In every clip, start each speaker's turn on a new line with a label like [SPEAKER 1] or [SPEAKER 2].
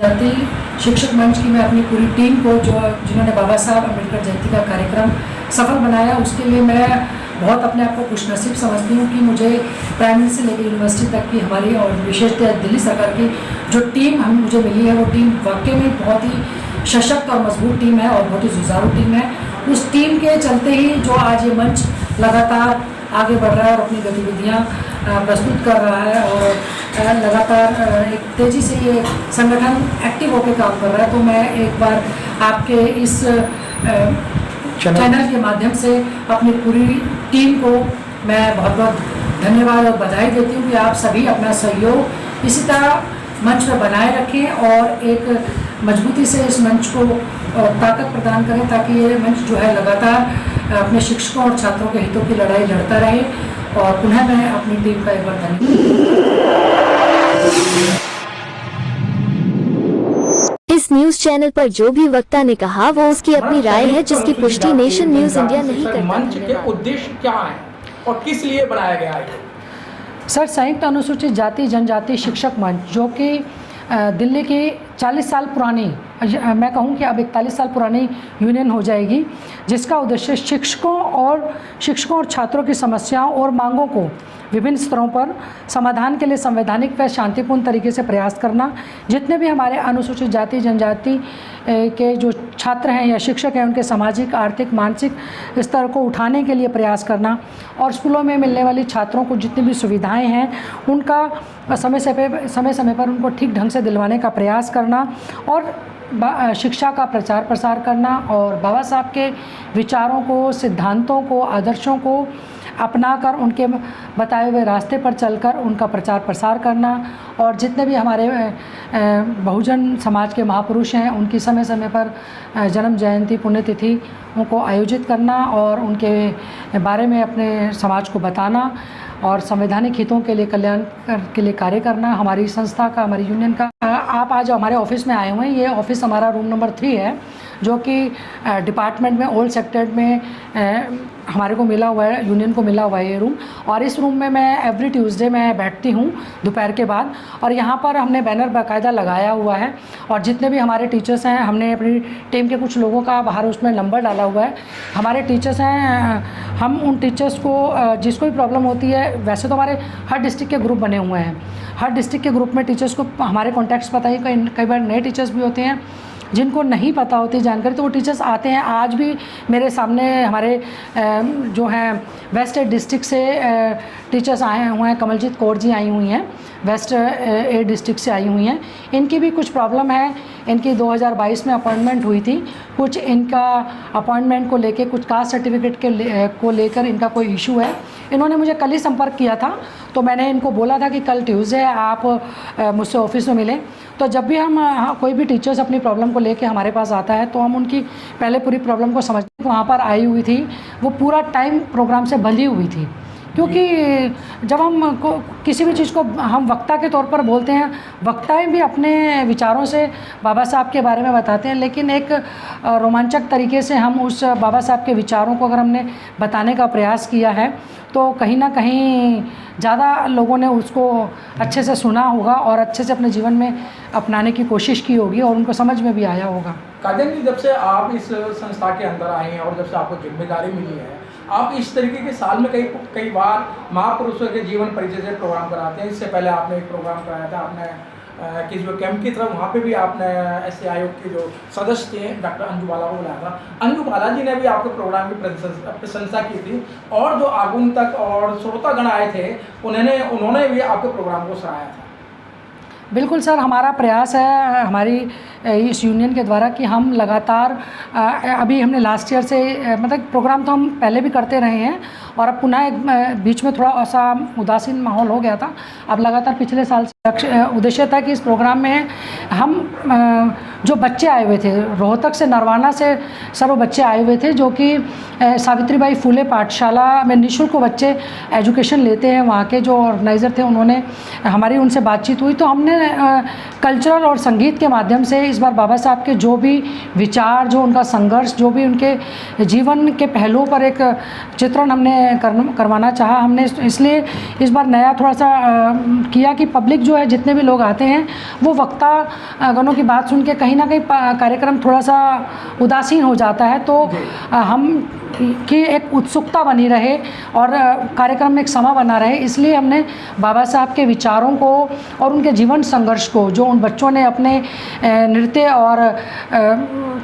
[SPEAKER 1] जाति शिक्षक मंच की मैं अपनी पूरी टीम को जिन्होंने बाबा साहब अम्बेडकर जयंती का कार्यक्रम सफल बनाया, उसके लिए मैं बहुत अपने आप को खुशनसीब समझती हूँ कि मुझे प्राइमरी से लेकर यूनिवर्सिटी तक की हमारी और विशेषतः दिल्ली सरकार की जो टीम मुझे मिली है, वो टीम वाकई में बहुत ही सशक्त और मजबूत टीम है और बहुत ही जुझारू टीम है। उस टीम के चलते ही जो आज ये मंच लगातार आगे बढ़ रहा है और अपनी गतिविधियाँ प्रस्तुत कर रहा है और लगातार एक तेज़ी से ये संगठन एक्टिव होकर काम कर रहा है। तो मैं एक बार आपके इस चैनल के माध्यम से अपनी पूरी टीम को मैं बहुत बहुत धन्यवाद और बधाई देती हूँ कि आप सभी अपना सहयोग इसी तरह मंच पर बनाए रखें और एक मजबूती से इस मंच को ताकत प्रदान करें, ताकि ये मंच जो है लगातार अपने शिक्षकों और छात्रों के हितों की लड़ाई लड़ता रहे। और पुनः मैं अपनी टीम का एक बार धन्यवाद।
[SPEAKER 2] इस न्यूज चैनल पर जो भी वक्ता ने कहा वो उसकी अपनी राय है, जिसकी पुष्टि नेशन न्यूज इंडिया नहीं करता।
[SPEAKER 3] मंच के उद्देश्य क्या है और किस लिए बनाया गया है?
[SPEAKER 1] सर, संयुक्त अनुसूचित जाति जनजाति शिक्षक मंच जो कि दिल्ली की 40 साल पुरानी, मैं कहूँ कि अब 41 साल पुरानी यूनियन हो जाएगी, जिसका उद्देश्य शिक्षकों और छात्रों की समस्याओं और मांगों को विभिन्न स्तरों पर समाधान के लिए संवैधानिक व शांतिपूर्ण तरीके से प्रयास करना, जितने भी हमारे अनुसूचित जाति जनजाति के जो छात्र हैं या शिक्षक हैं उनके सामाजिक आर्थिक मानसिक स्तर को उठाने के लिए प्रयास करना और स्कूलों में मिलने वाली छात्रों को जितनी भी सुविधाएं हैं उनका समय समय पर उनको ठीक ढंग से दिलवाने का प्रयास करना और शिक्षा का प्रचार प्रसार करना और बाबा साहब के विचारों को, सिद्धांतों को, आदर्शों को अपनाकर उनके बताए हुए रास्ते पर चलकर उनका प्रचार प्रसार करना और जितने भी हमारे बहुजन समाज के महापुरुष हैं उनकी समय समय पर जन्म जयंती पुण्यतिथि उनको आयोजित करना और उनके बारे में अपने समाज को बताना और संवैधानिक हितों के लिए कल्याण के लिए कार्य करना। हमारी संस्था का, हमारी यूनियन का, आप आज हमारे ऑफिस में आए हुए हैं। ये ऑफिस हमारा रूम नंबर 3 है, जो कि डिपार्टमेंट में ओल्ड सेक्टर में हमारे को मिला हुआ है, यूनियन को मिला हुआ है ये रूम। और इस रूम में मैं एवरी ट्यूसडे मैं बैठती हूँ दोपहर के बाद, और यहाँ पर हमने बैनर बाकायदा लगाया हुआ है और जितने भी हमारे टीचर्स हैं, हमने अपनी टीम के कुछ लोगों का बाहर उसमें नंबर डाला हुआ है। हमारे टीचर्स हैं, हम उन टीचर्स को जिसको भी प्रॉब्लम होती है, वैसे तो हमारे हर डिस्ट्रिक्ट के ग्रुप बने हुए हैं, हर डिस्ट्रिक्ट के ग्रुप में टीचर्स को हमारे कॉन्टैक्ट्स पता ही, कई बार नए टीचर्स भी होते हैं जिनको नहीं पता होती जानकारी, तो वो टीचर्स आते हैं। आज भी मेरे सामने हमारे जो हैं वेस्ट डिस्ट्रिक्ट से टीचर्स आए हुए हैं, कमलजीत कौर जी आई हुई हैं, वेस्ट ए डिस्ट्रिक्ट से आई हुई हैं। इनकी भी कुछ प्रॉब्लम है, इनकी 2022 में अपॉइंटमेंट हुई थी, कुछ इनका अपॉइंटमेंट को लेके, कुछ कास्ट सर्टिफिकेट को लेकर इनका कोई इशू है। इन्होंने मुझे कल ही संपर्क किया था, तो मैंने इनको बोला था कि कल ट्यूसडे आप मुझसे ऑफिस में मिलें। तो जब भी हम कोई भी टीचर्स अपनी प्रॉब्लम को लेके हमारे पास आता है तो हम उनकी पहले पूरी प्रॉब्लम को समझते। वहाँ पर आई हुई थी, वो पूरा टाइम प्रोग्राम से बंधी हुई थी, क्योंकि जब हम किसी भी चीज़ को हम वक्ता के तौर पर बोलते हैं, वक्ताएं भी अपने विचारों से बाबा साहब के बारे में बताते हैं, लेकिन एक रोमांचक तरीके से हम उस बाबा साहब के विचारों को अगर हमने बताने का प्रयास किया है तो कहीं ना कहीं ज़्यादा लोगों ने उसको अच्छे से सुना होगा और अच्छे से अपने जीवन में अपनाने की कोशिश की होगी और उनको समझ में भी आया होगा।
[SPEAKER 3] काजल जी, जब से आप इस संस्था के अंदर आए हैं और जब से आपको जिम्मेदारी मिली है, आप इस तरीके के साल में कई बार महापुरुषों के जीवन परिचय से प्रोग्राम कराते हैं। इससे पहले आपने एक प्रोग्राम कराया था, आपने किसी जो कैंप की तरफ, वहाँ पे भी आपने ऐसे आयोग के जो सदस्य थे डॉक्टर अंजू बाला को बुलाया था। अंजू बाला जी ने भी आपके प्रोग्राम की प्रशंसा की थी और जो आगुंतक और श्रोतागण आए थे उन्होंने भी आपके प्रोग्राम को सराहा था।
[SPEAKER 1] बिल्कुल सर, हमारा प्रयास है हमारी इस यूनियन के द्वारा कि हम लगातार अभी हमने लास्ट ईयर से मतलब प्रोग्राम तो हम पहले भी करते रहे हैं और अब पुनः एक बीच में थोड़ा ऐसा उदासीन माहौल हो गया था। अब लगातार पिछले साल से उद्देश्य था कि इस प्रोग्राम में हम जो बच्चे आए हुए थे रोहतक से, नरवाना से सर वो बच्चे आए हुए थे जो कि सावित्रीबाई फुले पाठशाला में निःशुल्क बच्चे एजुकेशन लेते हैं। वहाँ के जो ऑर्गेनाइज़र थे उन्होंने हमारी उनसे बातचीत हुई, तो हमने कल्चरल और संगीत के माध्यम से इस बार बाबा साहब के जो भी विचार, जो उनका संघर्ष, जो भी उनके जीवन के पहलुओं पर एक चित्रण हमने करवाना चाहा। हमने इसलिए इस बार नया थोड़ा सा किया कि पब्लिक जो है जितने भी लोग आते हैं वो वक्ता गणों की बात सुन के कहीं ना कहीं कार्यक्रम थोड़ा सा उदासीन हो जाता है, तो हम कि एक उत्सुकता बनी रहे और कार्यक्रम में एक समा बना रहे, इसलिए हमने बाबा साहब के विचारों को और उनके जीवन संघर्ष को जो उन बच्चों ने अपने नृत्य और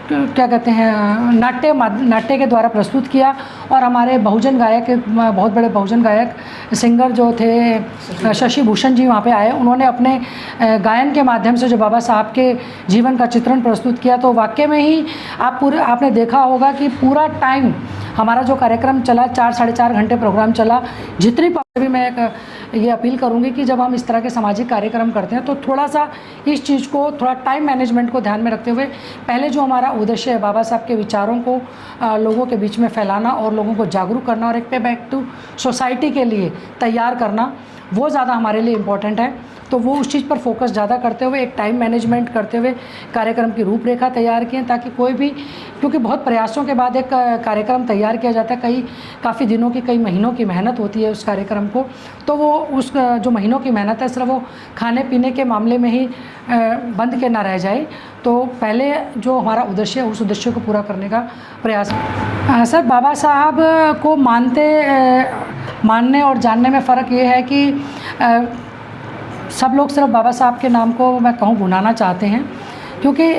[SPEAKER 1] क्या कहते हैं नाट्य के द्वारा प्रस्तुत किया। और हमारे बहुजन गायक, बहुत बड़े बहुजन गायक सिंगर जो थे शशि भूषण जी वहाँ पे आए, उन्होंने अपने गायन के माध्यम से जो बाबा साहब के जीवन का चित्रण प्रस्तुत किया। तो वाकई में ही आपने देखा होगा कि पूरा टाइम हमारा जो कार्यक्रम चला 4-4.5 घंटे प्रोग्राम चला। जितनी भी मैं ये अपील करूंगी कि जब हम इस तरह के सामाजिक कार्यक्रम करते हैं तो थोड़ा सा इस चीज़ को, थोड़ा टाइम मैनेजमेंट को ध्यान में रखते हुए पहले जो हमारा उद्देश्य है बाबा साहब के विचारों को लोगों के बीच में फैलाना और लोगों को जागरूक करना और एक पे बैक टू सोसाइटी के लिए तैयार करना, वो ज़्यादा हमारे लिए इम्पोर्टेंट है। तो वो उस चीज़ पर फोकस ज़्यादा करते हुए एक टाइम मैनेजमेंट करते हुए कार्यक्रम की रूपरेखा तैयार किए, ताकि कोई भी, क्योंकि बहुत प्रयासों के बाद एक कार्यक्रम तैयार किया जाता है, काफ़ी दिनों की, कई महीनों की मेहनत होती है उस कार्यक्रम को, तो वो उस जो महीनों की मेहनत है सिर्फ वो खाने पीने के मामले में ही बंद के ना रह जाए। तो पहले जो हमारा उद्देश्य है उस उद्देश्य को पूरा करने का प्रयास। सर, बाबा साहब को मानने और जानने में फ़र्क ये है कि सब लोग सिर्फ बाबा साहब के नाम को मैं कहूँ भुनाना चाहते हैं, क्योंकि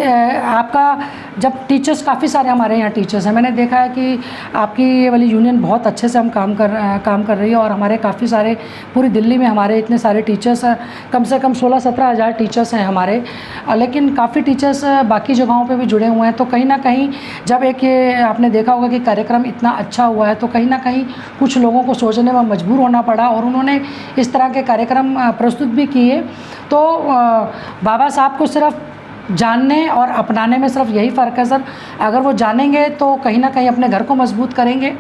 [SPEAKER 1] आपका जब टीचर्स काफ़ी सारे हमारे यहाँ टीचर्स हैं, मैंने देखा है कि आपकी ये वाली यूनियन बहुत अच्छे से हम काम कर रही है और हमारे काफ़ी सारे पूरी दिल्ली में हमारे इतने सारे टीचर्स हैं, कम से कम 16-17 हज़ार टीचर्स हैं हमारे, लेकिन काफ़ी टीचर्स बाकी जगहों पे भी जुड़े हुए हैं। तो कहीं ना कहीं जब एक ये आपने देखा होगा कि कार्यक्रम इतना अच्छा हुआ है तो कहीं ना कहीं कुछ लोगों को सोचने में मजबूर होना पड़ा और उन्होंने इस तरह के कार्यक्रम प्रस्तुत भी किए। तो बाबा साहब को सिर्फ जानने और अपनाने में सिर्फ यही फ़र्क है सर। अगर वो जानेंगे तो कहीं ना कहीं अपने घर को मजबूत करेंगे,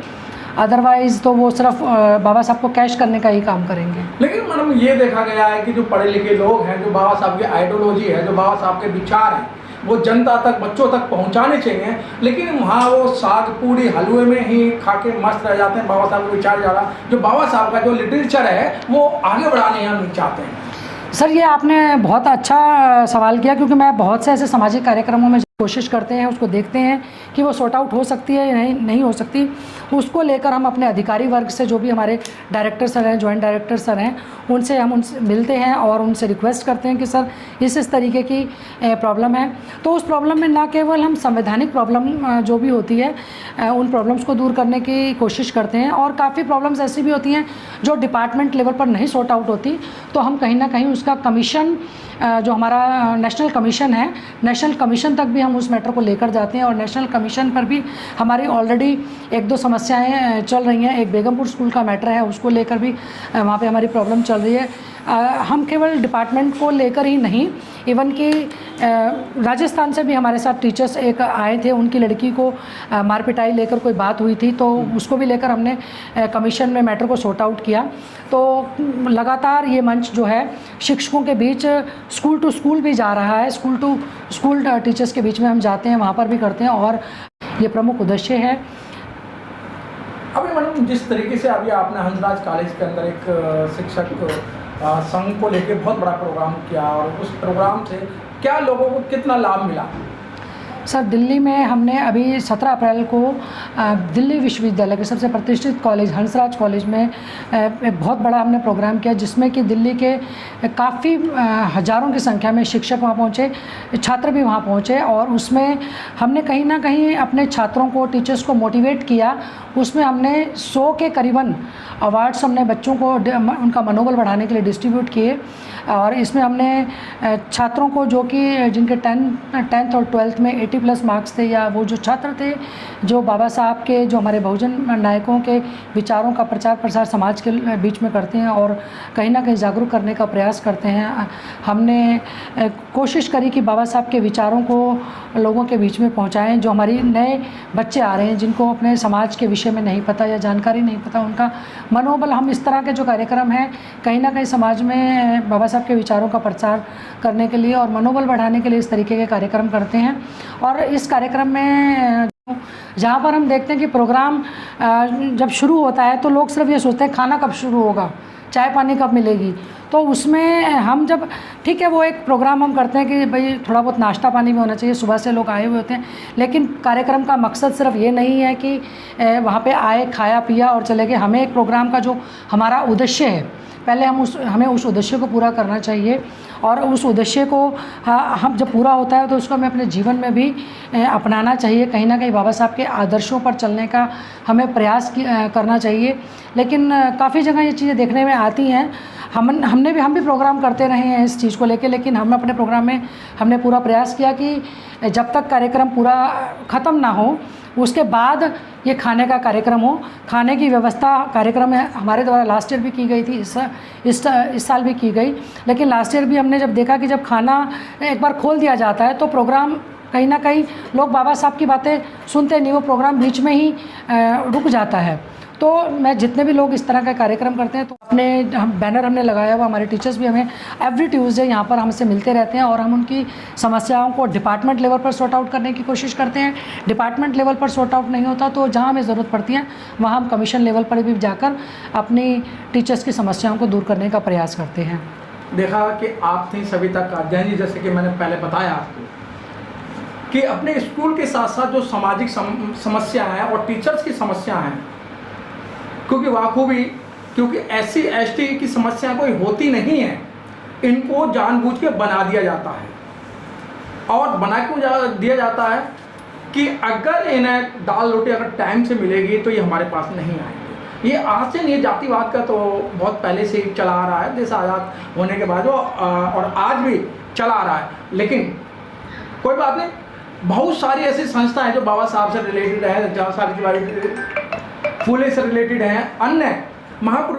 [SPEAKER 1] अदरवाइज़ तो वो सिर्फ बाबा साहब को कैश करने का ही काम करेंगे।
[SPEAKER 3] लेकिन मैडम ये देखा गया है कि जो पढ़े लिखे लोग हैं, जो बाबा साहब की आइडियोलॉजी है, जो बाबा साहब के विचार हैं, वो जनता तक, बच्चों तक पहुंचाने चाहिए, लेकिन वहाँ वो साग पूड़ी हलवे में ही खा के मस्त रह जाते हैं। बाबा साहब के विचार ज़्यादा, जो बाबा साहब का जो लिटरेचर है वो आगे बढ़ाने यहाँ नहीं चाहते हैं।
[SPEAKER 1] सर, ये आपने बहुत अच्छा सवाल किया, क्योंकि मैं बहुत से ऐसे सामाजिक कार्यक्रमों में कोशिश करते हैं, उसको देखते हैं कि वो सॉर्ट आउट हो सकती है या नहीं हो सकती। उसको लेकर हम अपने अधिकारी वर्ग से, जो भी हमारे डायरेक्टर सर हैं, जॉइंट डायरेक्टर सर हैं, उनसे मिलते हैं और उनसे रिक्वेस्ट करते हैं कि सर इस तरीके की प्रॉब्लम है। तो उस प्रॉब्लम में ना केवल हम संवैधानिक प्रॉब्लम जो भी होती है उन प्रॉब्लम्स को दूर करने की कोशिश करते हैं, और काफ़ी प्रॉब्लम्स ऐसी भी होती हैं जो डिपार्टमेंट लेवल पर नहीं सॉर्ट आउट होती, तो हम कहीं ना कहीं उसका कमीशन, जो हमारा नेशनल कमीशन है, नेशनल कमीशन तक भी हम उस मैटर को लेकर जाते हैं। और नेशनल कमीशन पर भी हमारी ऑलरेडी 1-2 समस्याएं चल रही हैं। एक बेगमपुर स्कूल का मैटर है, उसको लेकर भी वहाँ पे हमारी प्रॉब्लम चल रही है। हम केवल डिपार्टमेंट को लेकर ही नहीं, इवन कि राजस्थान से भी हमारे साथ टीचर्स एक आए थे, उनकी लड़की को मारपिटाई लेकर कोई बात हुई थी, तो उसको भी लेकर हमने कमीशन में मैटर को सॉर्ट आउट किया। तो लगातार ये मंच जो है शिक्षकों के बीच स्कूल टू स्कूल भी जा रहा है, स्कूल टू स्कूल टीचर्स के बीच में हम जाते हैं, वहाँ पर भी करते हैं, और ये प्रमुख उद्देश्य है।
[SPEAKER 3] अभी मैडम, जिस तरीके से अभी आपने हंसराज कॉलेज के अंदर एक शिक्षक संघ को लेके बहुत बड़ा प्रोग्राम किया, और उस प्रोग्राम से क्या लोगों को कितना लाभ मिला?
[SPEAKER 1] सर, दिल्ली में हमने अभी 17 अप्रैल को दिल्ली विश्वविद्यालय के सबसे प्रतिष्ठित कॉलेज हंसराज कॉलेज में एक बहुत बड़ा हमने प्रोग्राम किया, जिसमें कि दिल्ली के काफ़ी हज़ारों की संख्या में शिक्षक वहाँ पहुँचे, छात्र भी वहाँ पहुँचे, और उसमें हमने कहीं ना कहीं अपने छात्रों को, टीचर्स को मोटिवेट किया। उसमें हमने 100 के करीबन अवार्ड्स हमने बच्चों को उनका मनोबल बढ़ाने के लिए डिस्ट्रीब्यूट किए, और इसमें हमने छात्रों को जो कि जिनके 10th और 12th में 80+ मार्क्स थे, या वो जो छात्र थे जो बाबा साहब के, जो हमारे बहुजन नायकों के विचारों का प्रचार प्रसार समाज के बीच में करते हैं और कहीं ना कहीं जागरूक करने का प्रयास करते हैं, हमने कोशिश करी कि बाबा साहब के विचारों को लोगों के बीच में पहुँचाएँ। जो हमारी नए बच्चे आ रहे हैं जिनको अपने समाज के विषय में नहीं पता या जानकारी नहीं पता, उनका मनोबल, हम इस तरह के जो कार्यक्रम हैं कहीं ना कहीं समाज में बाबा साहब के विचारों का प्रचार करने के लिए और मनोबल बढ़ाने के लिए इस तरीके के कार्यक्रम करते हैं। और इस कार्यक्रम में जहाँ पर हम देखते हैं कि प्रोग्राम जब शुरू होता है तो लोग सिर्फ ये सोचते हैं खाना कब शुरू होगा, चाय पानी कब मिलेगी। तो उसमें हम जब ठीक है वो एक प्रोग्राम हम करते हैं कि भाई थोड़ा बहुत नाश्ता पानी भी होना चाहिए, सुबह से लोग आए हुए होते हैं, लेकिन कार्यक्रम का मकसद सिर्फ ये नहीं है कि वहाँ पे आए खाया पिया और चले गए। हमें एक प्रोग्राम का जो हमारा उद्देश्य है पहले हमें उस उद्देश्य को पूरा करना चाहिए, और उस उद्देश्य को हम जब पूरा होता है तो उसको हमें अपने जीवन में भी अपनाना चाहिए। कहीं ना कहीं बाबा साहब के आदर्शों पर चलने का हमें प्रयास करना चाहिए। लेकिन काफ़ी जगह ये चीज़ें देखने में आती हैं। हम भी प्रोग्राम करते रहे हैं इस चीज़ को लेके, लेकिन हम अपने प्रोग्राम में हमने पूरा प्रयास किया कि जब तक कार्यक्रम पूरा ख़त्म ना हो उसके बाद ये खाने का कार्यक्रम हो। खाने की व्यवस्था कार्यक्रम है हमारे द्वारा लास्ट ईयर भी की गई थी, इस साल भी की गई। लेकिन लास्ट ईयर भी हमने जब देखा कि जब खाना एक बार खोल दिया जाता है तो प्रोग्राम कहीं ना कहीं लोग बाबा साहब की बातें सुनते नहीं, वो प्रोग्राम बीच में ही रुक जाता है। तो मैं जितने भी लोग इस तरह का कार्यक्रम करते हैं तो हम बैनर हमने लगाया हुआ, हमारे टीचर्स भी हमें एवरी ट्यूसडे यहाँ पर हमसे मिलते रहते हैं और हम उनकी समस्याओं को डिपार्टमेंट लेवल पर सॉर्ट आउट करने की कोशिश करते हैं। डिपार्टमेंट लेवल पर सॉर्ट आउट नहीं होता तो जहाँ हमें ज़रूरत पड़ती है वहाँ हम कमीशन लेवल पर भी जाकर अपनी टीचर्स की समस्याओं को दूर करने का प्रयास करते हैं।
[SPEAKER 3] देखा कि आप थी सविता कादयानी, जैसे कि मैंने पहले बताया आपको कि अपने स्कूल के साथ साथ जो सामाजिक समस्या है और टीचर्स की समस्या है, क्योंकि SC ST की समस्या कोई होती नहीं है, इनको जानबूझ के बना दिया जाता है। और बना क्यों दिया जाता है कि अगर इन्हें दाल रोटी अगर टाइम से मिलेगी तो ये हमारे पास नहीं आएंगे। ये आज से नहीं, जातिवाद का तो बहुत पहले से ही चला आ रहा है, देश आज़ाद होने के बाद और आज भी चला आ रहा है। लेकिन कोई बात नहीं, बहुत सारी ऐसी संस्थाएं जो बाबा साहब से रिलेटेड है, जहाँ सावित्रीबाई फुले से रिलेटेड हैं, अन्य महापुरुष